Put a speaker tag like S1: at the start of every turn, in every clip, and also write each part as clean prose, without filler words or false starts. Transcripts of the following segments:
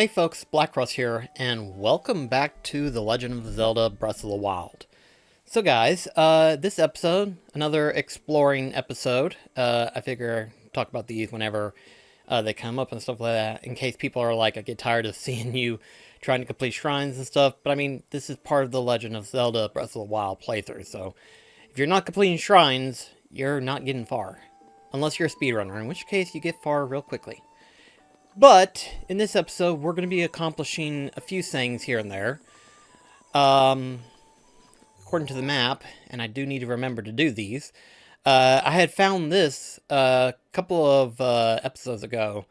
S1: Hey folks, BlackCross here, and welcome back to The Legend of Zelda Breath of the Wild. So guys, this episode, another exploring episode. I figure talk about these whenever they come up and stuff like that, in case people are like, I get tired of seeing you trying to complete shrines and stuff, but I mean, this is part of the Legend of Zelda Breath of the Wild playthrough, so if you're not completing shrines, you're not getting far. Unless you're a speedrunner, in which case you get far real quickly. But, in this episode, we're going to be accomplishing a few things here and there. According to the map, and I do need to remember to do these, I had found this a couple of episodes ago,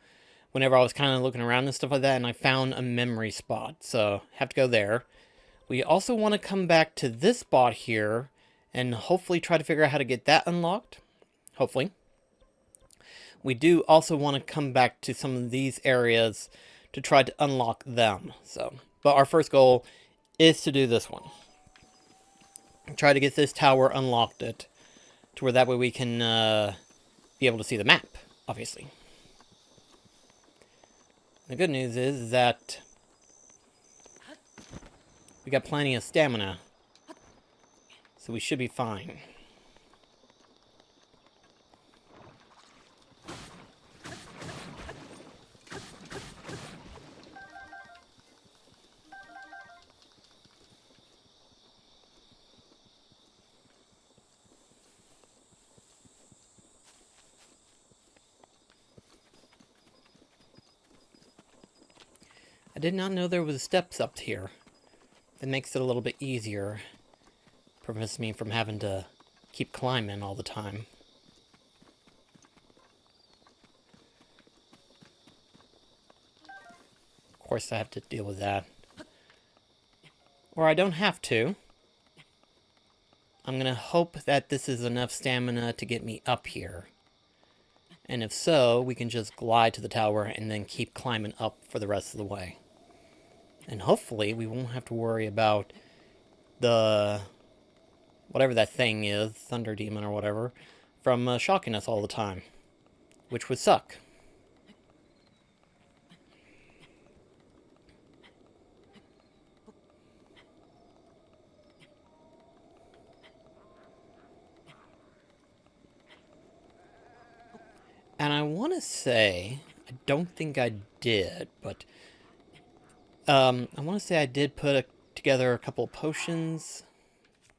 S1: whenever I was kind of looking around and stuff like that, and I found a memory spot, so have to go there. We also want to come back to this spot here, and hopefully try to figure out how to get that unlocked. Hopefully. We do also want to come back to some of these areas to try to unlock them. But our first goal is to do this one. Try to get this tower unlocked to where that way we can be able to see the map, obviously. The good news is that we got plenty of stamina, so we should be fine. I did not know there was steps up here. That makes it a little bit easier. Prevents me from having to keep climbing all the time. Of course I have to deal with that. Or I don't have to. I'm gonna hope that this is enough stamina to get me up here. And if so, we can just glide to the tower and then keep climbing up for the rest of the way. And hopefully we won't have to worry about the whatever that thing is, Thunder Demon or whatever, from shocking us all the time. Which would suck. And I want to say, I don't think I did, but I want to say I did put together a couple of potions.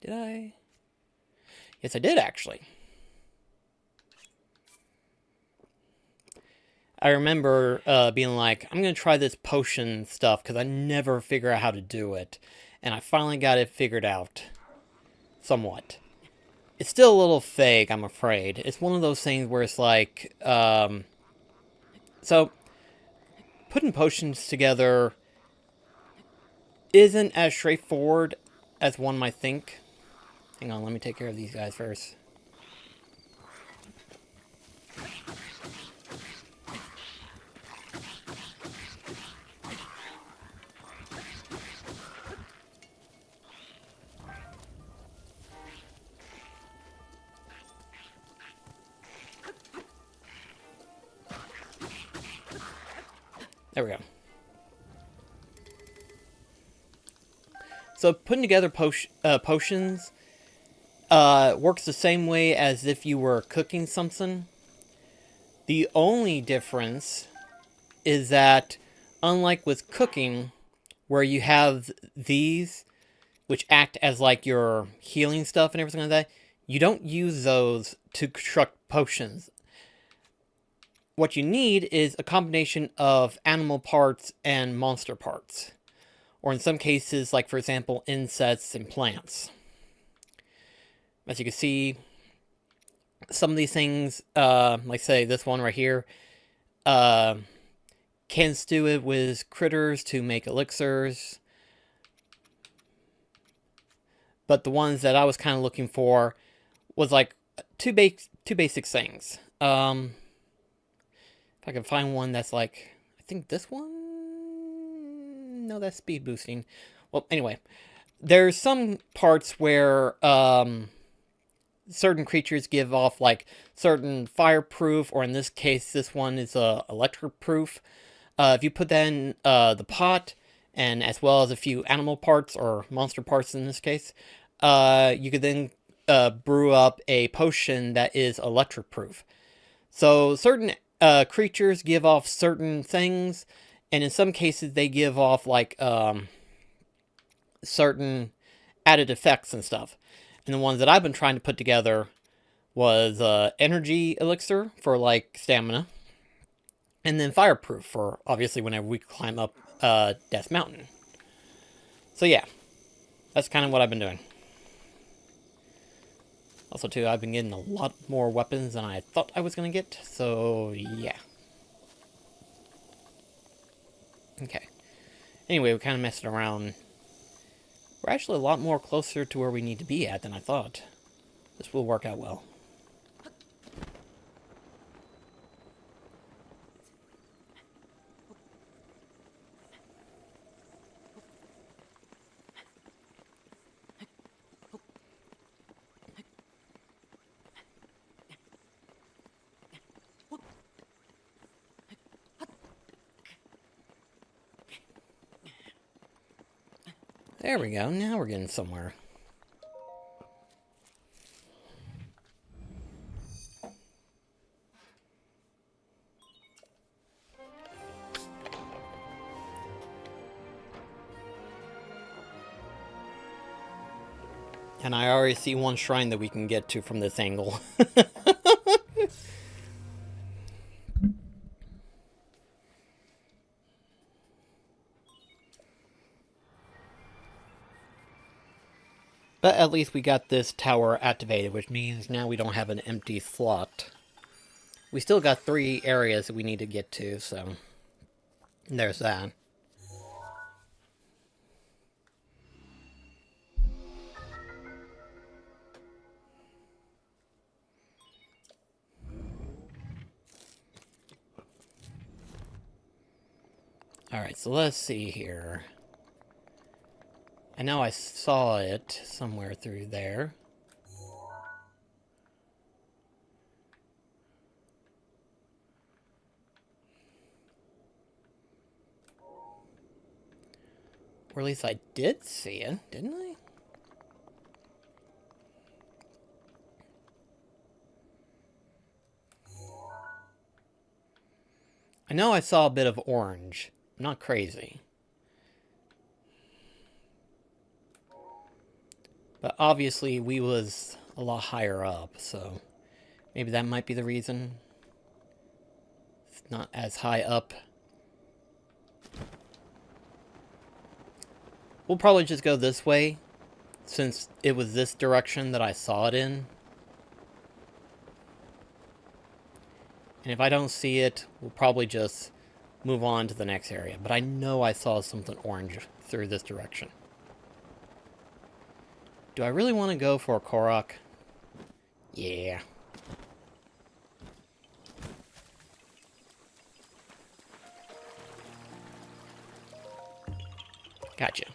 S1: Did I? Yes, I did, actually. I remember being like, I'm going to try this potion stuff, because I never figure out how to do it. And I finally got it figured out. Somewhat. It's still a little vague, I'm afraid. It's one of those things where it's like, so, putting potions together isn't as straightforward as one might think. Hang on, let me take care of these guys first. There we go. So putting together potions works the same way as if you were cooking something. The only difference is that, unlike with cooking, where you have these, which act as like your healing stuff and everything like that, you don't use those to construct potions. What you need is a combination of animal parts and monster parts. Or in some cases, like for example, insects and plants. As you can see, some of these things, like say this one right here, can stew it with critters to make elixirs. But the ones that I was kind of looking for was like two basic things. If I can find one that's like, I think this one? No, that's speed boosting. Well, anyway, there's some parts where certain creatures give off like certain fireproof, or in this case, this one is electric proof If you put that in the pot, and as well as a few animal parts, or monster parts in this case, you could then brew up a potion that is electric proof. So certain creatures give off certain things, and in some cases they give off like certain added effects and stuff. And the ones that I've been trying to put together was energy elixir for like stamina, and then fireproof for obviously whenever we climb up Death Mountain. So yeah, that's kind of what I've been doing. Also too, I've been getting a lot more weapons than I thought I was going to get, so yeah. Okay. Anyway, we kind of messed around. We're actually a lot more closer to where we need to be at than I thought. This will work out well. There we go, now we're getting somewhere. And I already see one shrine that we can get to from this angle. But at least we got this tower activated, which means now we don't have an empty slot. We still got 3 areas that we need to get to, so there's that. Alright, so let's see here. I know I saw it somewhere through there. Or at least I did see it, didn't I? I know I saw a bit of orange. I'm not crazy. But obviously we was a lot higher up, so maybe that might be the reason. It's not as high up. We'll probably just go this way, since it was this direction that I saw it in. And if I don't see it, we'll probably just move on to the next area. But I know I saw something orange through this direction. Do I really want to go for a Korok? Yeah. Gotcha.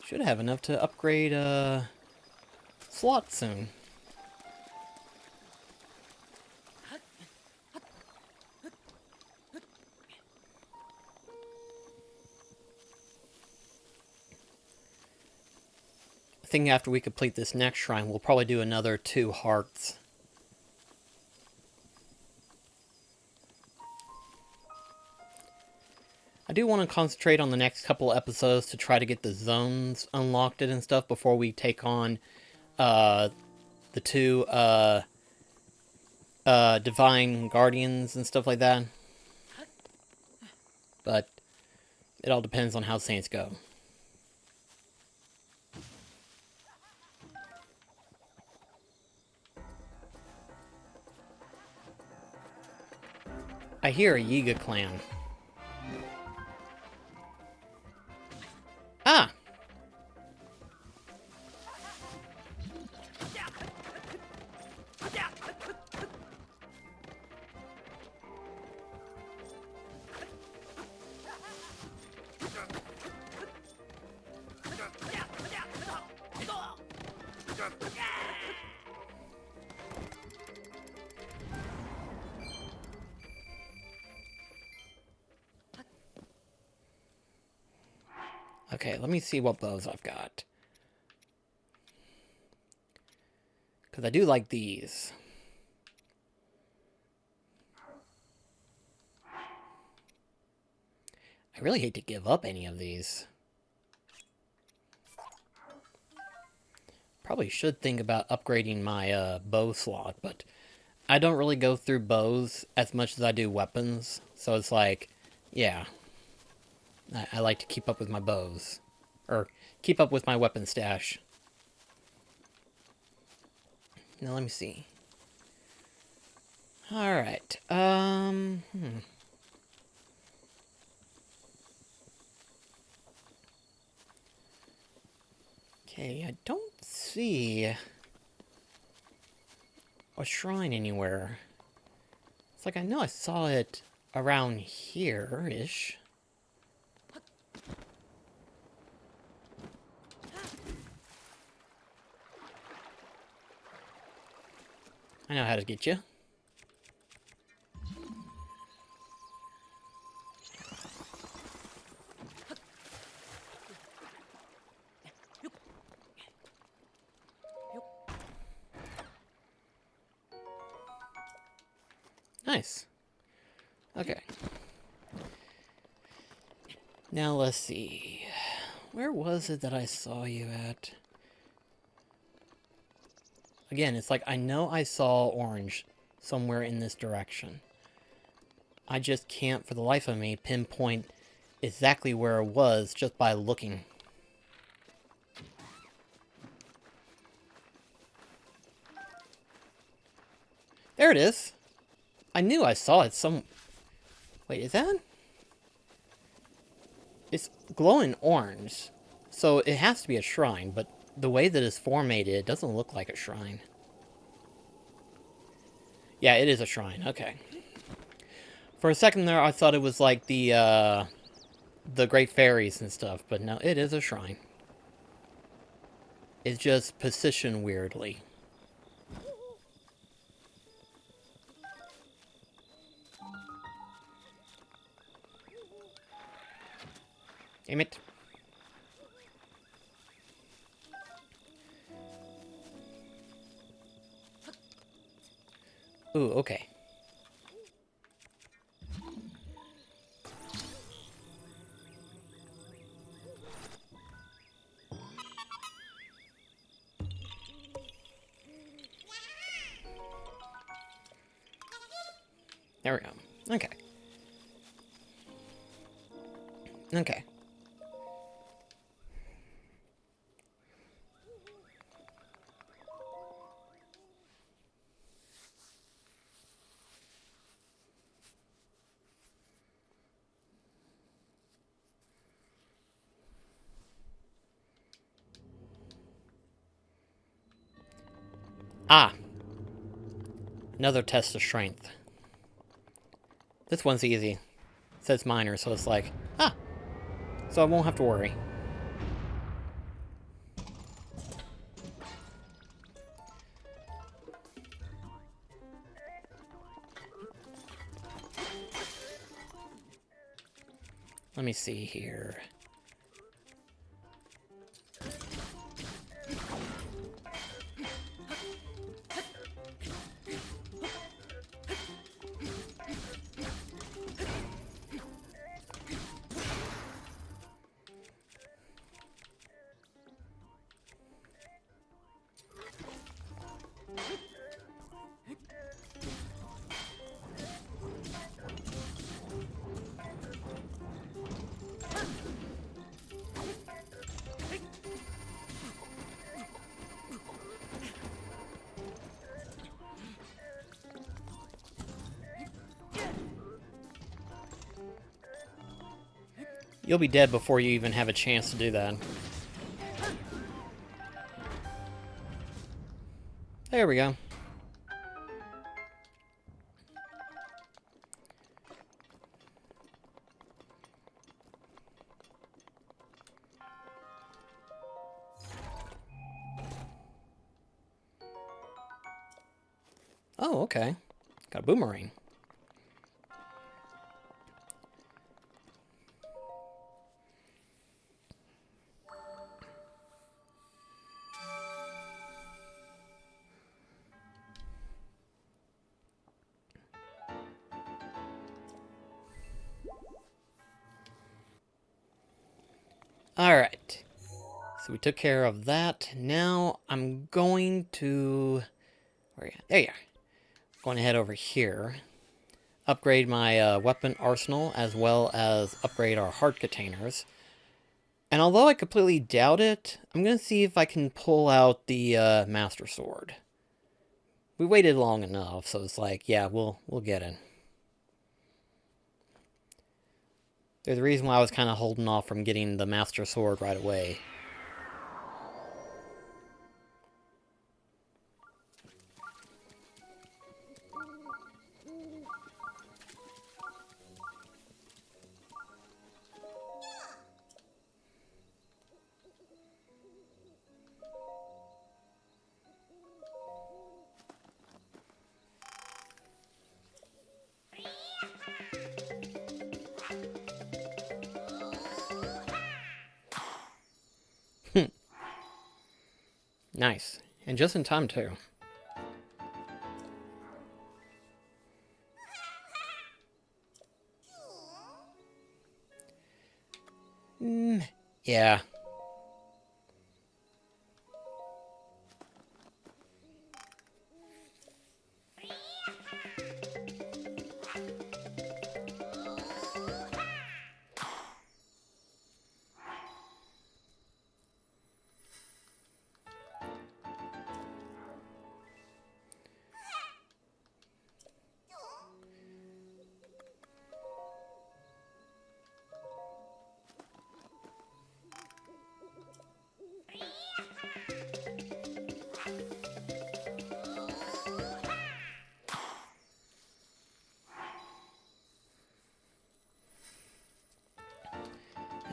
S1: Should have enough to upgrade slot soon. I think after we complete this next shrine, we'll probably do another 2 hearts. I do want to concentrate on the next couple episodes to try to get the zones unlocked and stuff before we take on the 2 divine guardians and stuff like that. But it all depends on how Saints go. I hear a Yiga clan. Ah! Okay, let me see what bows I've got. Because I do like these. I really hate to give up any of these. Probably should think about upgrading my bow slot, but I don't really go through bows as much as I do weapons. So it's like, yeah, I like to keep up with my bows. Or keep up with my weapon stash. Now let me see. Alright, Okay, I don't see a shrine anywhere. It's like I know I saw it around here-ish. I know how to get you. Nice. Okay. Now let's see. Where was it that I saw you at? Again, it's like I know I saw orange somewhere in this direction. I just can't, for the life of me, pinpoint exactly where it was just by looking. There it is. I knew I saw it some... Wait, is that? It's glowing orange. So it has to be a shrine, but the way that it's formatted, it doesn't look like a shrine. Yeah, it is a shrine. Okay. For a second there, I thought it was like the Great Fairies and stuff, but no, it is a shrine. It's just positioned weirdly. Damn it. Ooh, okay. There we go. Okay. Okay. Ah! Another test of strength. This one's easy. It says minor, so it's like, ah! So I won't have to worry. Let me see here. You'll be dead before you even have a chance to do that. There we go. Oh, okay. Got a boomerang. Alright. So we took care of that. Now I'm going to... Where are you? There you are. Going to head over here. Upgrade my weapon arsenal, as well as upgrade our heart containers. And although I completely doubt it, I'm going to see if I can pull out the Master Sword. We waited long enough, so it's like, yeah, we'll get it. There's a reason why I was kind of holding off from getting the Master Sword right away. Nice. And just in time, too. Yeah.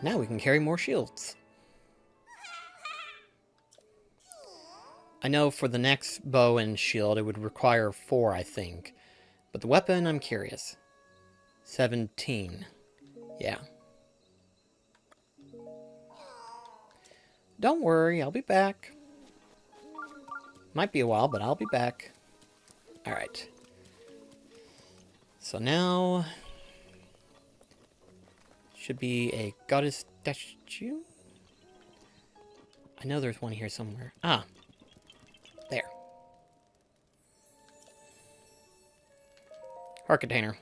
S1: Now we can carry more shields. I know for the next bow and shield it would require 4, I think. But the weapon, I'm curious. 17. Yeah. Don't worry, I'll be back. Might be a while, but I'll be back. Alright. So now... should be a goddess statue? I know there's one here somewhere. Ah. There. Heart container.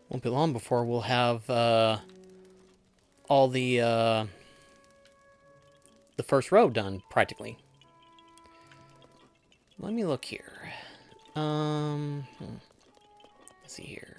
S1: Won't be long before we'll have all the first row done, practically. Let me look here. Let's see here.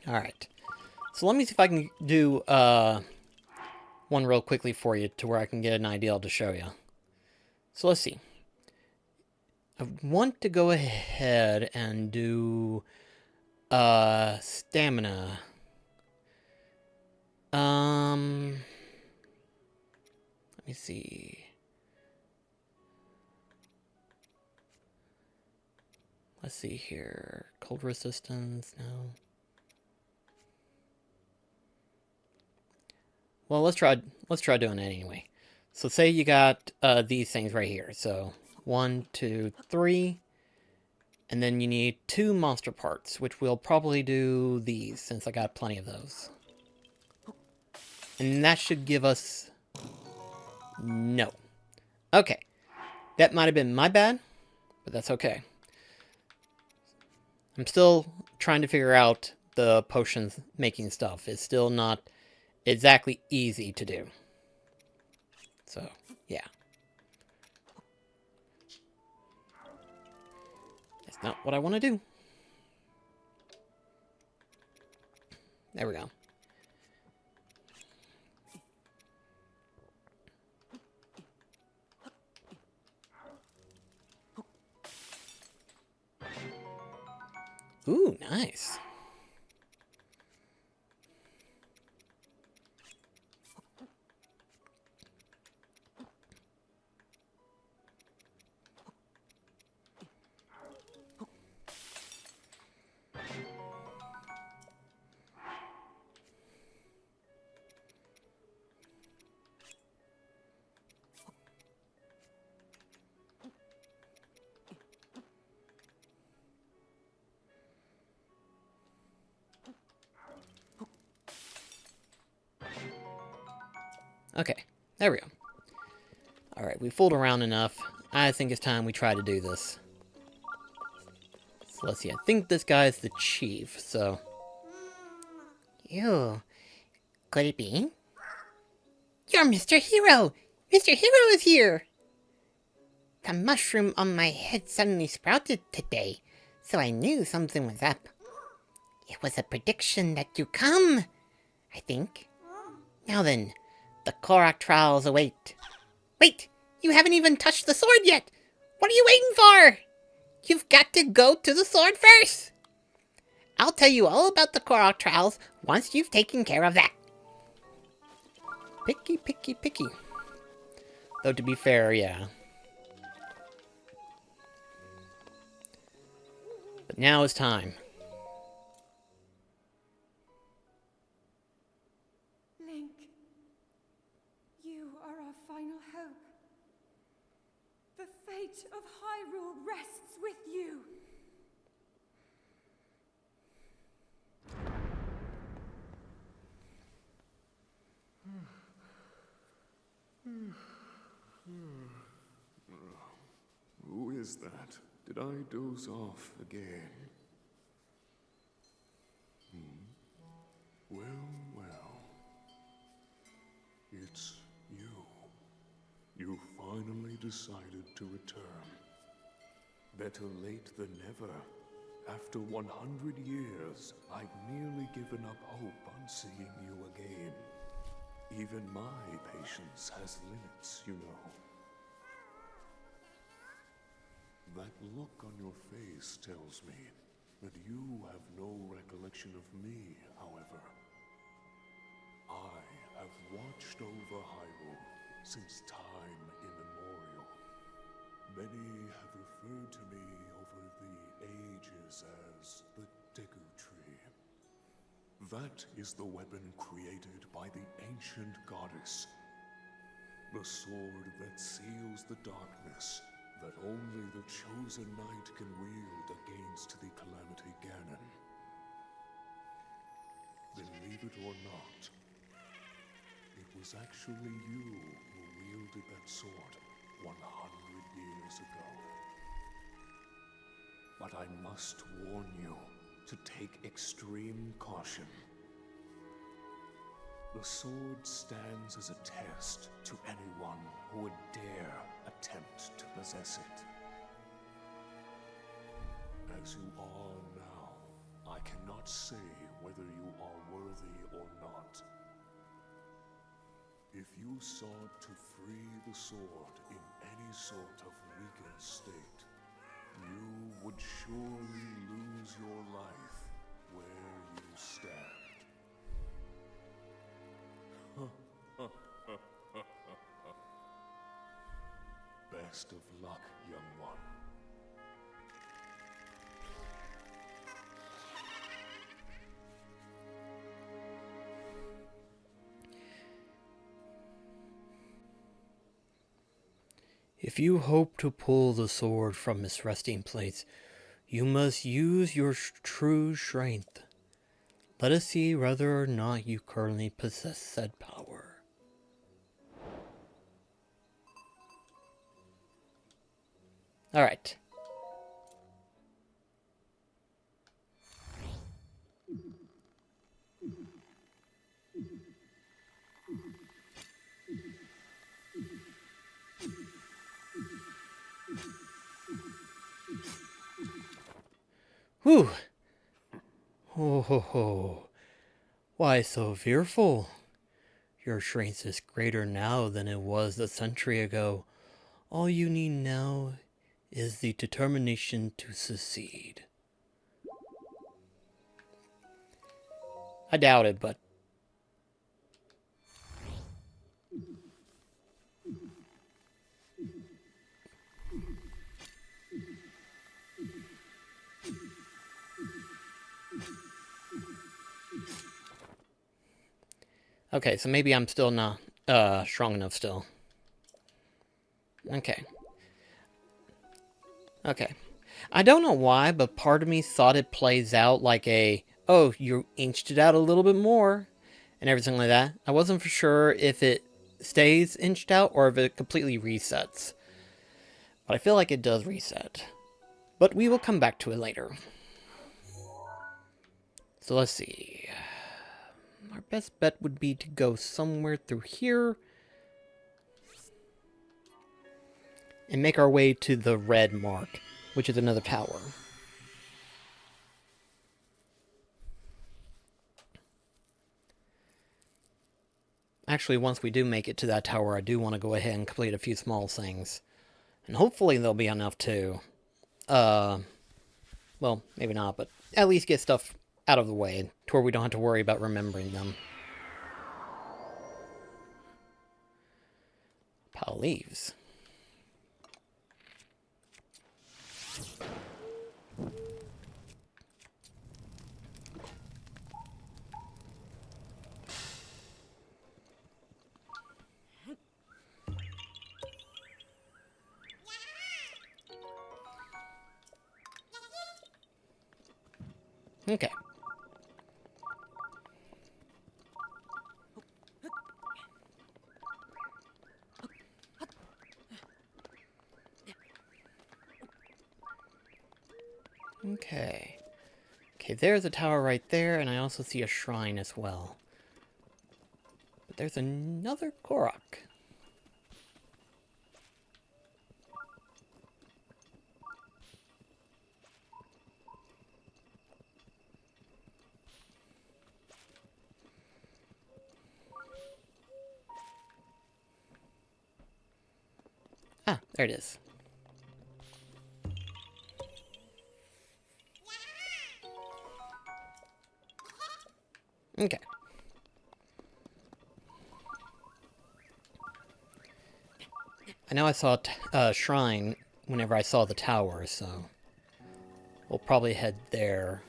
S1: Alright. So let me see if I can do one real quickly for you to where I can get an idea to show you. So let's see. I want to go ahead and do stamina. Let me see. Let's see here. Cold resistance, no. Well, let's try doing it anyway. So say you got these things right here. So 1, 2, 3. And then you need 2 monster parts, which we'll probably do these since I got plenty of those. And that should give us... no. Okay. That might have been my bad, but that's okay. I'm still trying to figure out the potions making stuff. It's still not exactly easy to do. So, yeah. That's not what I want to do. There we go. Ooh, nice. Okay, there we go. Alright, we fooled around enough. I think it's time we try to do this. So let's see, I think this guy is the chief, so...
S2: Ew. Could it be? You're Mr. Hero! Mr. Hero is here! The mushroom on my head suddenly sprouted today, so I knew something was up. It was a prediction that you come, I think. Now then, the Korok trials await. Wait! You haven't even touched the sword yet! What are you waiting for? You've got to go to the sword first! I'll tell you all about the Korok trials once you've taken care of that.
S1: Picky, picky, picky. Though to be fair, yeah. But now is time.
S3: Link, you are our final hope. The fate of Hyrule rests with you.
S4: Who is that? Did I doze off again? Well. It's you. You finally decided to return. Better late than never. After 100 years, I'd nearly given up hope on seeing you again. Even my patience has limits, you know. That look on your face tells me that you have no recollection of me, however. I have watched over Hyrule since time immemorial. Many have referred to me over the ages as the Deku Tree. That is the weapon created by the ancient goddess. The sword that seals the darkness that only the chosen knight can wield against the Calamity Ganon. Believe it or not, it was actually you who wielded that sword 100 years ago. But I must warn you to take extreme caution. The sword stands as a test to anyone who would dare attempt to possess it. As you are now, I cannot say whether you are worthy or not. If you sought to free the sword in any sort of weakened state, you would surely lose your life where you stand. Best of luck, young one.
S1: If you hope to pull the sword from its resting place, you must use your true strength. Let us see whether or not you currently possess said power. Alright. Whew. Oh ho ho. Why so fearful? Your strength is greater now than it was a century ago. All you need now is the determination to succeed. I doubt it, but... Okay, so maybe I'm still not strong enough still. Okay. Okay. I don't know why, but part of me thought it plays out like a, oh, you inched it out a little bit more, and everything like that. I wasn't for sure if it stays inched out or if it completely resets. But I feel like it does reset. But we will come back to it later. So let's see. Our best bet would be to go somewhere through here. And make our way to the red mark, which is another tower. Actually, once we do make it to that tower, I do want to go ahead and complete a few small things. And hopefully there'll be enough to, well, maybe not, but at least get stuff out of the way to where we don't have to worry about remembering them. Pile of leaves. Okay. Okay. Okay, there's a tower right there, and I also see a shrine as well. But there's another Korok. Ah, there it is. Okay. I know I saw a shrine whenever I saw the tower, so we'll probably head there.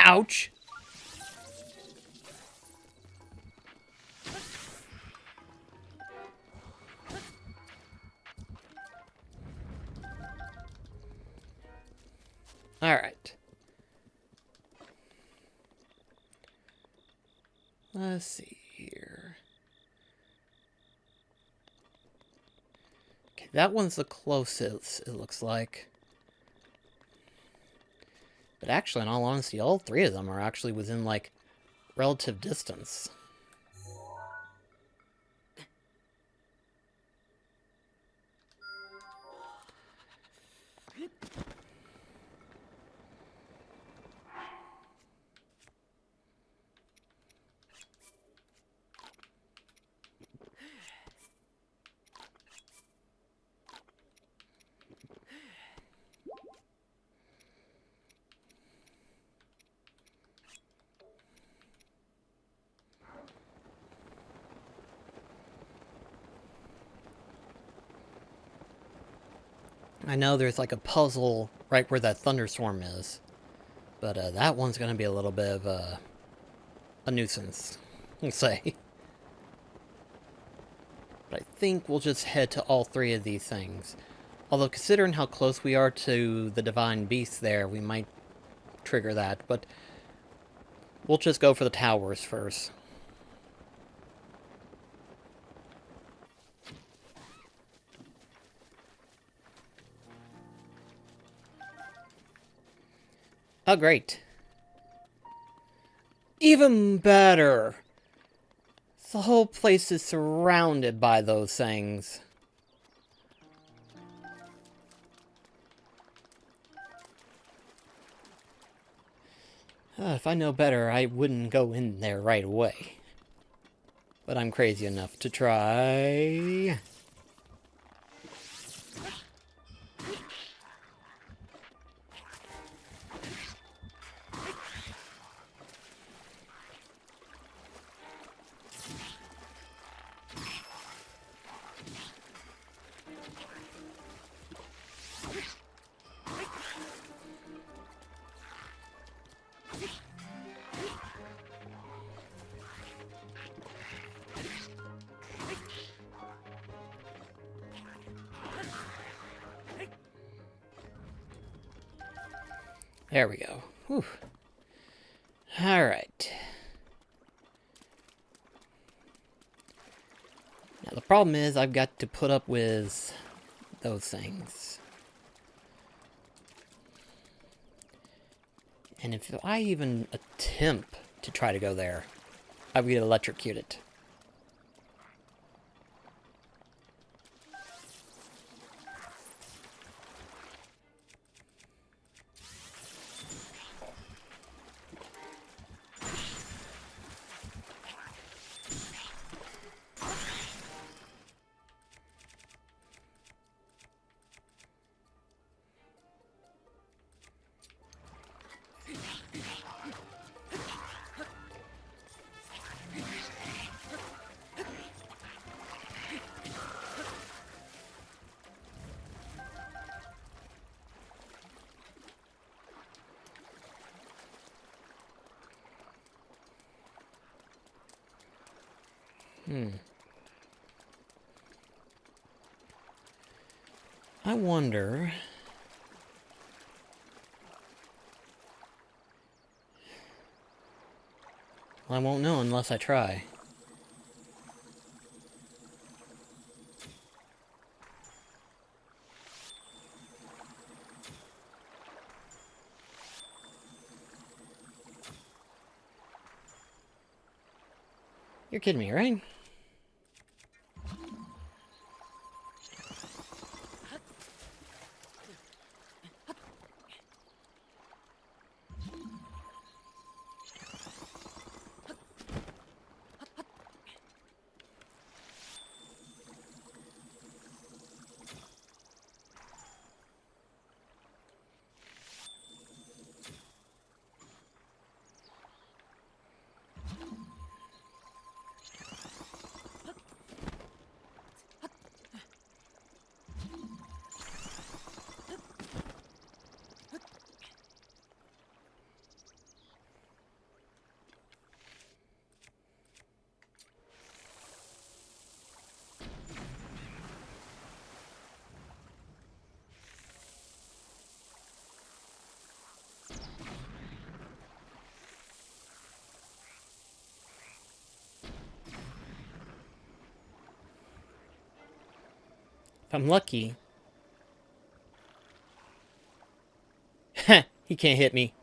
S1: Ouch! Alright. Let's see here. Okay, that one's the closest, it looks like. But actually, in all honesty, all three of them are actually within, like, relative distance. I know there's like a puzzle right where that thunderstorm is. But that one's going to be a little bit of a nuisance, we'll say. But I think we'll just head to all three of these things. Although considering how close we are to the Divine Beast there, we might trigger that. But we'll just go for the towers first. Oh, great. Even better. The whole place is surrounded by those things. If I know better, I wouldn't go in there right away. But I'm crazy enough to try. There we go. Whew. Alright. Now the problem is I've got to put up with those things. And if I even attempt to try to go there, I would get electrocuted. I wonder... Well, I won't know unless I try. You're kidding me, right? If I'm lucky... Heh, he can't hit me.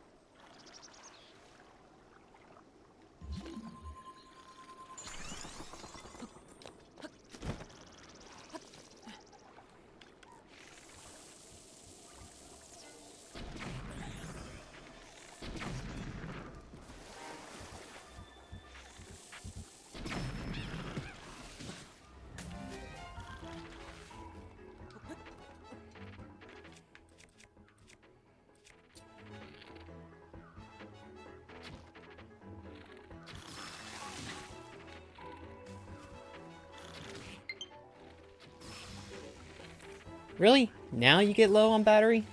S1: Really? Now you get low on battery?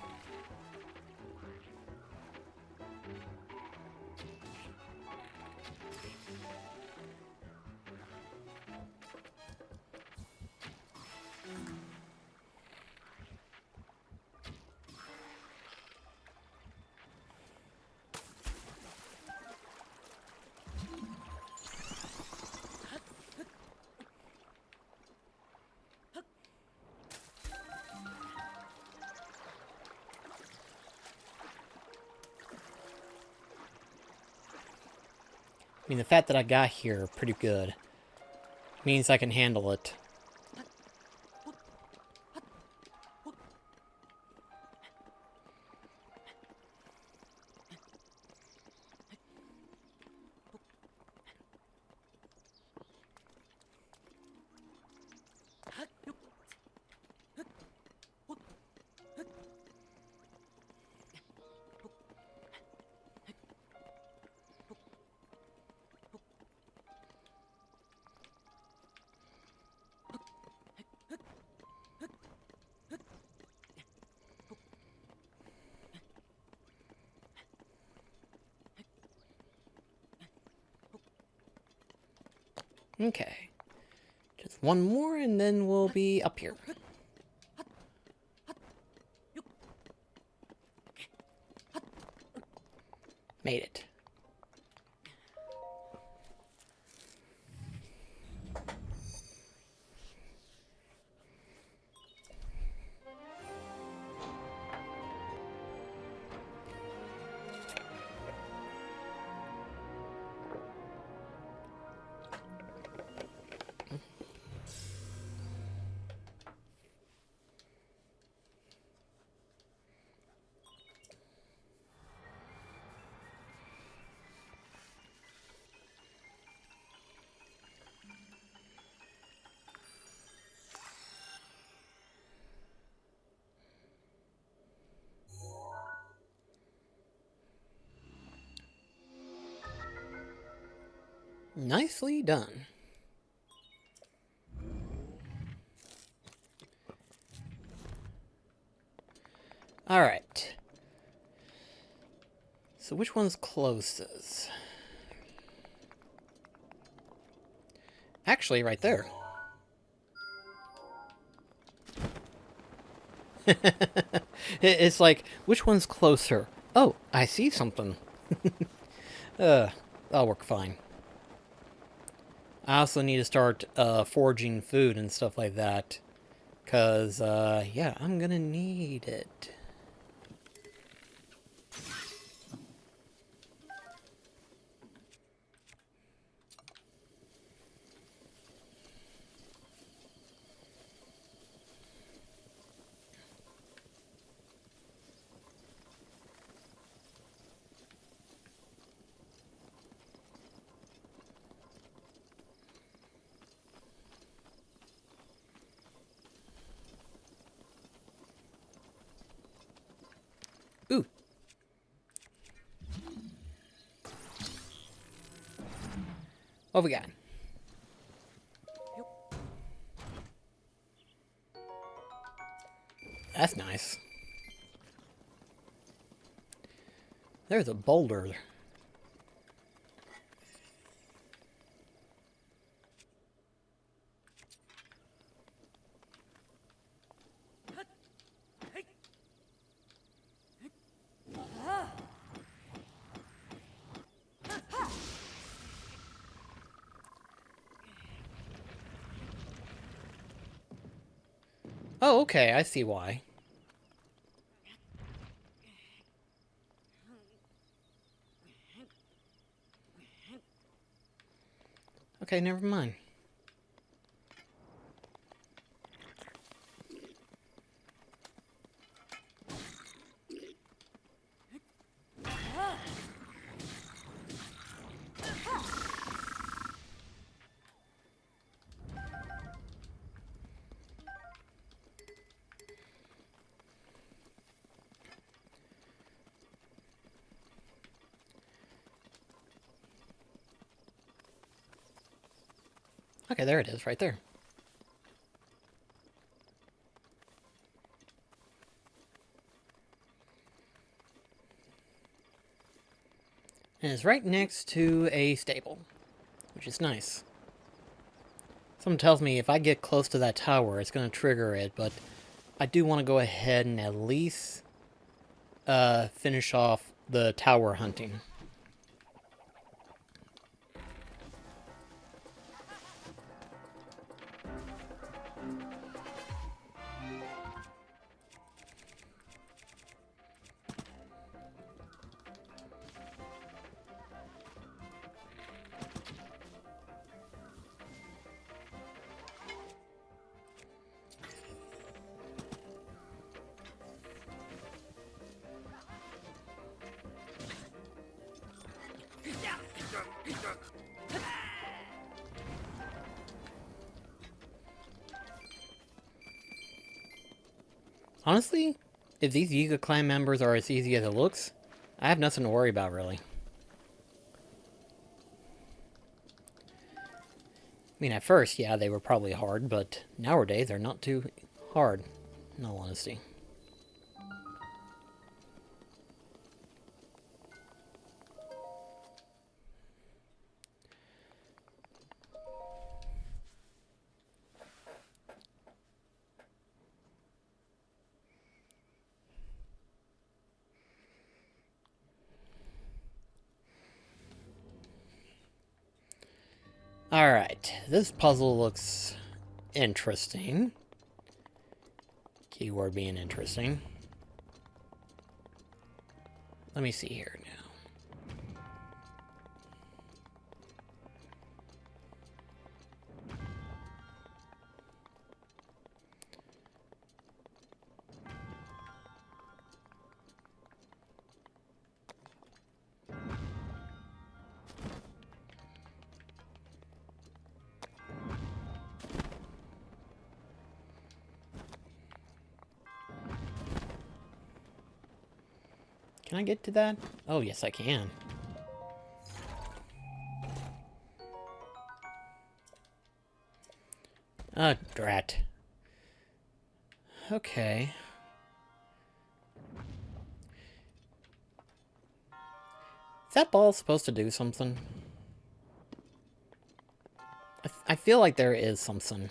S1: I mean, the fat that I got here, pretty good. Means I can handle it. Okay. Just one more and then we'll be up here. Made it. Nicely done. Alright. So which one's closest? Actually, right there. It's like, which one's closer? Oh, I see something. That'll work fine. I also need to start foraging food and stuff like that. Because, yeah, I'm gonna need it. Ooh. What we got? That's nice. There's a boulder. Oh, okay, I see why. Okay, never mind. Okay, there it is, right there. And it's right next to a stable, which is nice. Someone tells me if I get close to that tower, it's going to trigger it, but I do want to go ahead and at least finish off the tower hunting. Honestly, if these Yiga clan members are as easy as it looks, I have nothing to worry about, really. I mean, at first, yeah, they were probably hard, but nowadays they're not too hard, in all honesty. Alright, this puzzle looks interesting. Keyword being interesting. Let me see here now. Can I get to that? Oh, yes, I can. Ah, drat. Okay. Is that ball supposed to do something? I feel like there is something.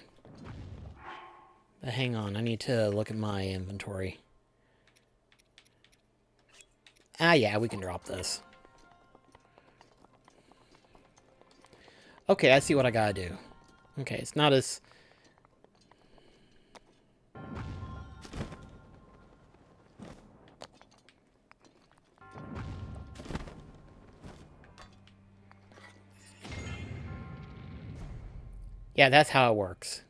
S1: But hang on, I need to look at my inventory. Ah, yeah, we can drop this. Okay, I see what I gotta do. Okay, it's not as... Yeah, that's how it works.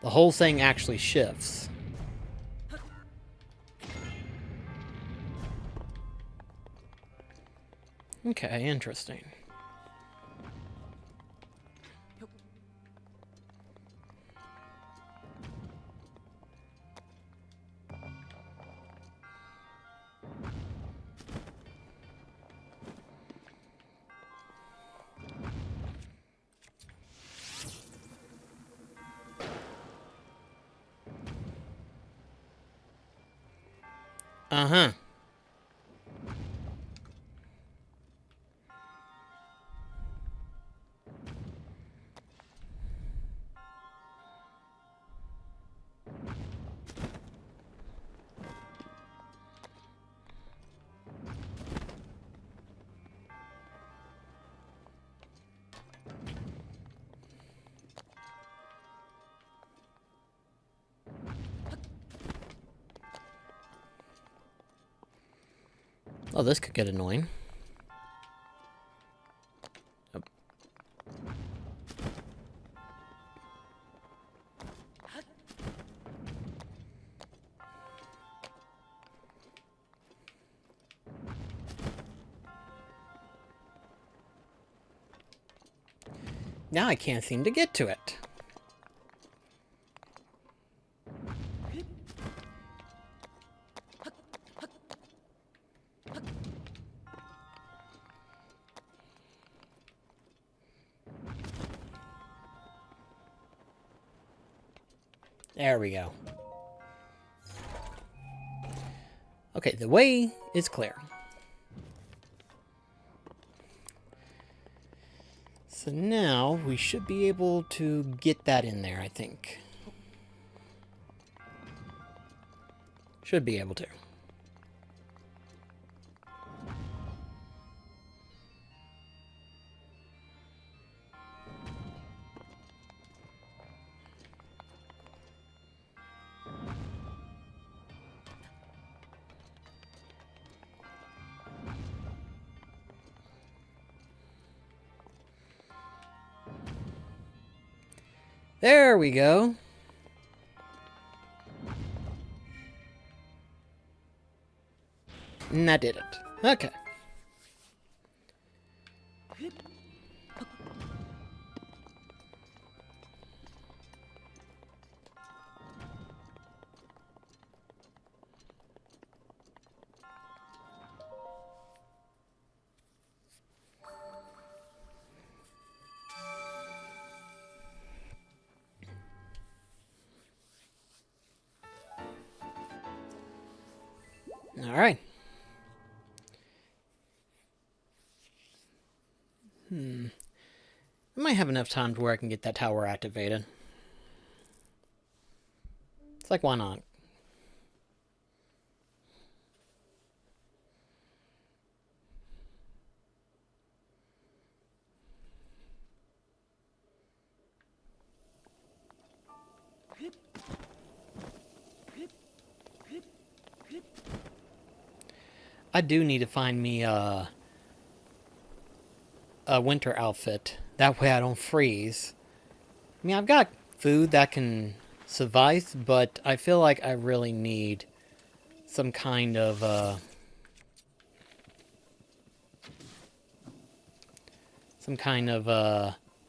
S1: The whole thing actually shifts. Okay, interesting. Uh-huh. Oh, this could get annoying. Oh. Now I can't seem to get to it. There we go. Okay, the way is clear. So now we should be able to get that in there, I think. Should be able to. There we go. And that did it. Okay. Alright. I might have enough time to where I can get that tower activated. It's like, why not? I do need to find me a winter outfit. That way I don't freeze. I mean, I've got food that can suffice, but I feel like I really need some kind of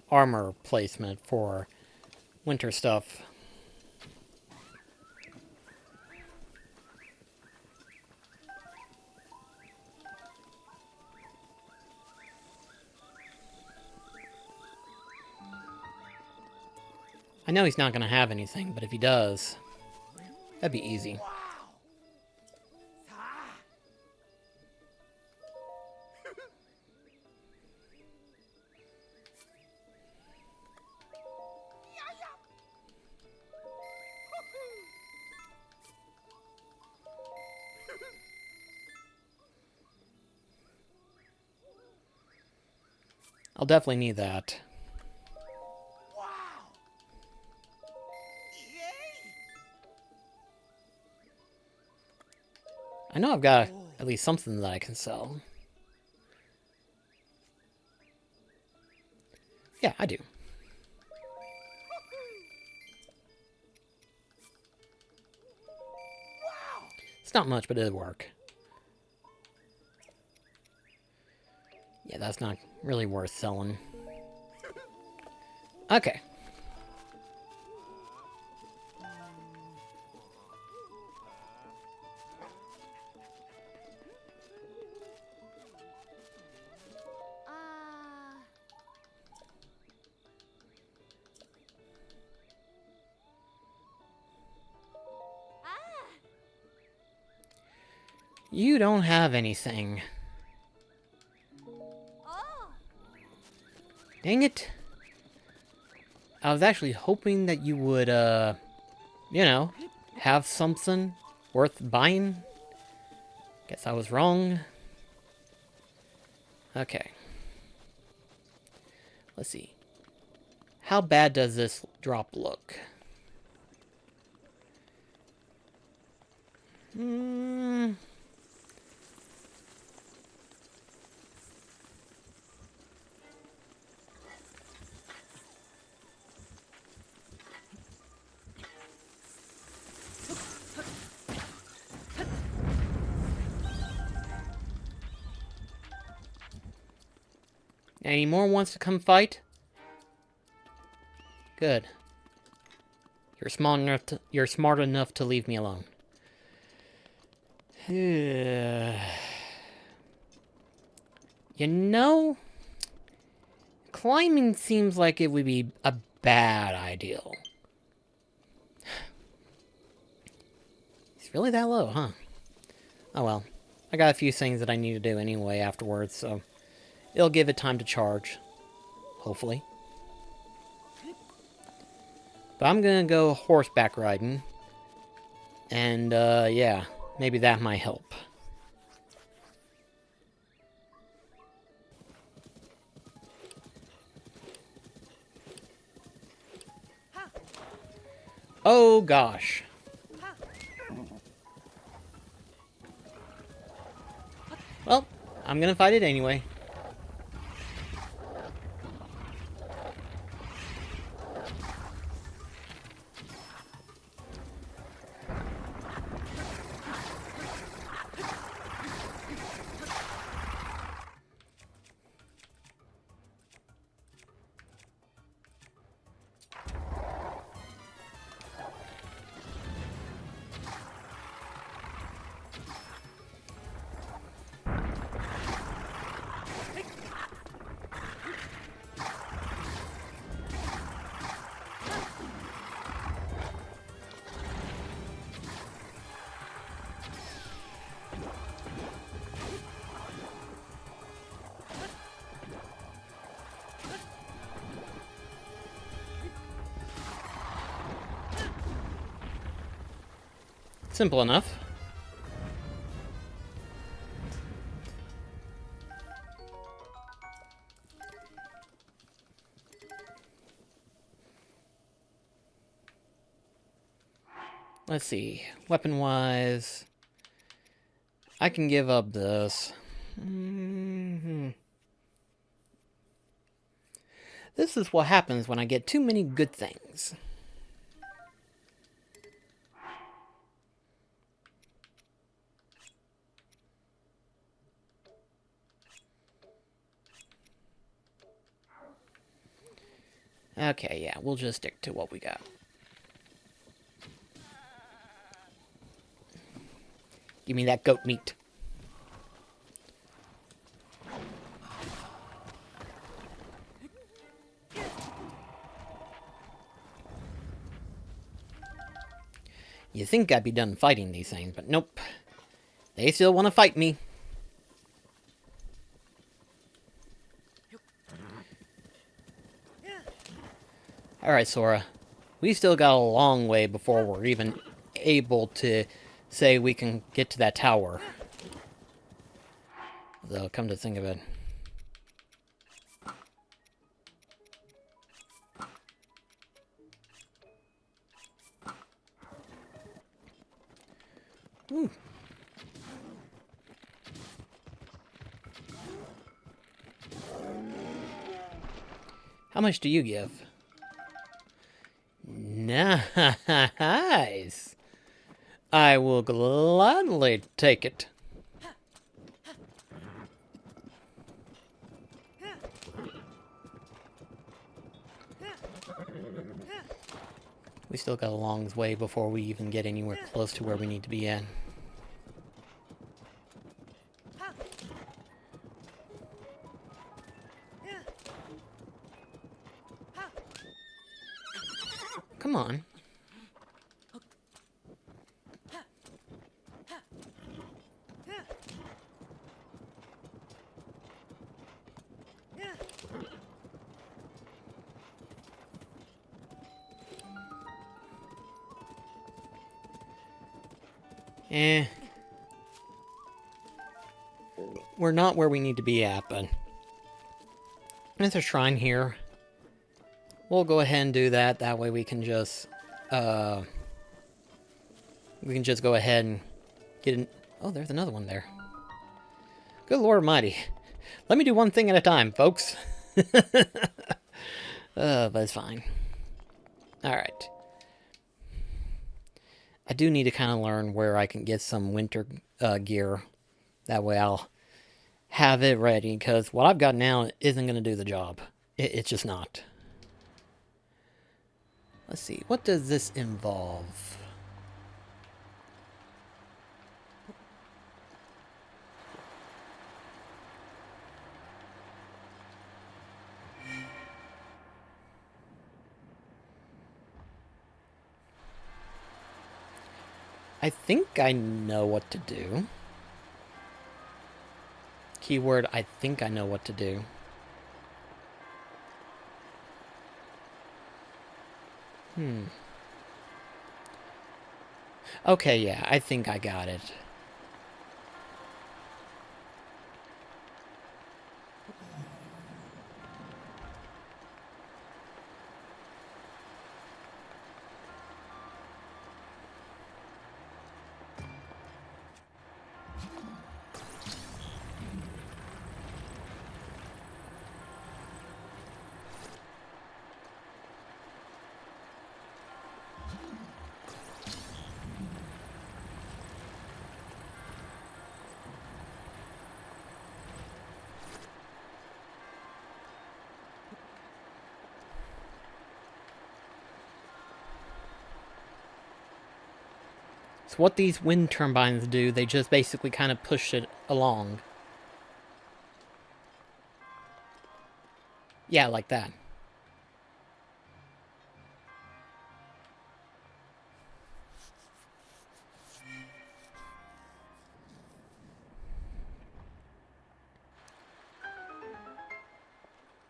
S1: armor placement for winter stuff. I know he's not going to have anything, but if he does, that'd be easy. I'll definitely need that. I know I've got at least something that I can sell. Yeah, I do. It's not much, but it'll work. Yeah, that's not really worth selling. Okay. You don't have anything. Dang it. I was actually hoping that you would, you know, have something worth buying. Guess I was wrong. Okay. Let's see. How bad does this drop look? Any more wants to come fight? Good. You're smart enough to leave me alone. You know, climbing seems like it would be a bad idea. It's really that low, huh? Oh well. I got a few things that I need to do anyway afterwards, so it'll give it time to charge. Hopefully. But I'm gonna go horseback riding. And, yeah. Maybe that might help. Oh, gosh. Well, I'm gonna fight it anyway. Simple enough. Let's see. Weapon-wise, I can give up this. This is what happens when I get too many good things. Okay, yeah, we'll just stick to what we got. Give me that goat meat. You think I'd be done fighting these things, but nope. They still want to fight me. Alright, Sora. We still got a long way before we're even able to say we can get to that tower. Though, come to think of it. Ooh. How much do you give? Nice. I will gladly take it. We still got a long way before we even get anywhere close to where we need to be at. Come on. We're not where we need to be at, but there's a shrine here. We'll go ahead and do that. That way we can just go ahead and get in. Oh, there's another one there. Good Lord Almighty. Let me do one thing at a time, folks. But it's fine. Alright. I do need to kind of learn where I can get some winter gear. That way I'll have it ready, because what I've got now isn't going to do the job. It's just not. Let's see, what does this involve? I think I know what to do. Keyword, I think I know what to do. Okay, yeah, I think I got it. So what these wind turbines do, they just basically kind of push it along. Yeah, like that.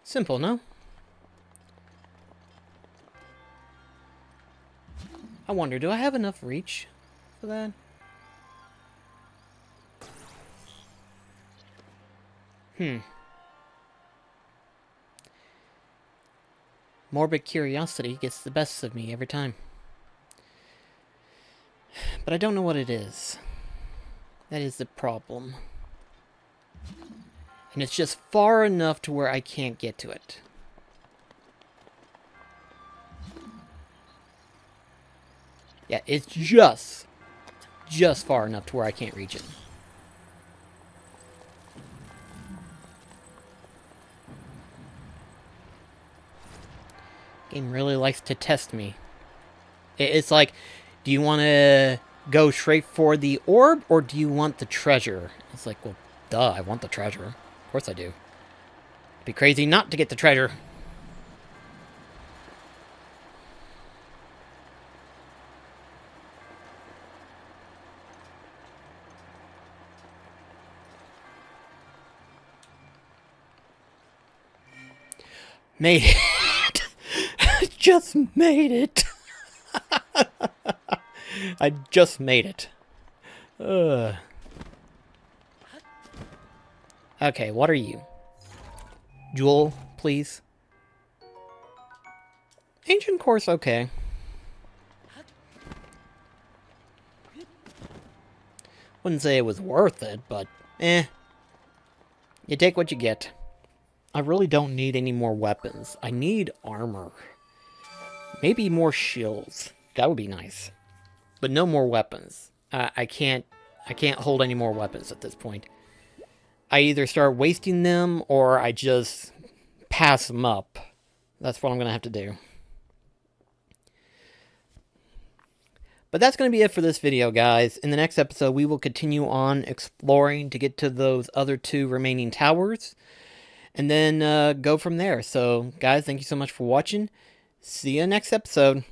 S1: Simple, no? I wonder, do I have enough reach for that? Morbid curiosity gets the best of me every time. But I don't know what it is. That is the problem. And it's just far enough to where I can't get to it. Yeah, it's just far enough to where I can't reach it. Game really likes to test me. It's like, do you want to go straight for the orb, or do you want the treasure? It's like, well, duh, I want the treasure. Of course I do. It'd be crazy not to get the treasure. Made it. Just made it. I just made it. Okay, what are you? Jewel, please. Ancient course, okay. Wouldn't say it was worth it, but eh. You take what you get. I really don't need any more weapons. I need armor. Maybe more shields. That would be nice. But no more weapons. I can't hold any more weapons at this point. I either start wasting them or I just pass them up. That's what I'm going to have to do. But that's going to be it for this video, guys. In the next episode, we will continue on exploring to get to those other 2 remaining towers. And then go from there. So, guys, thank you so much for watching. See you next episode.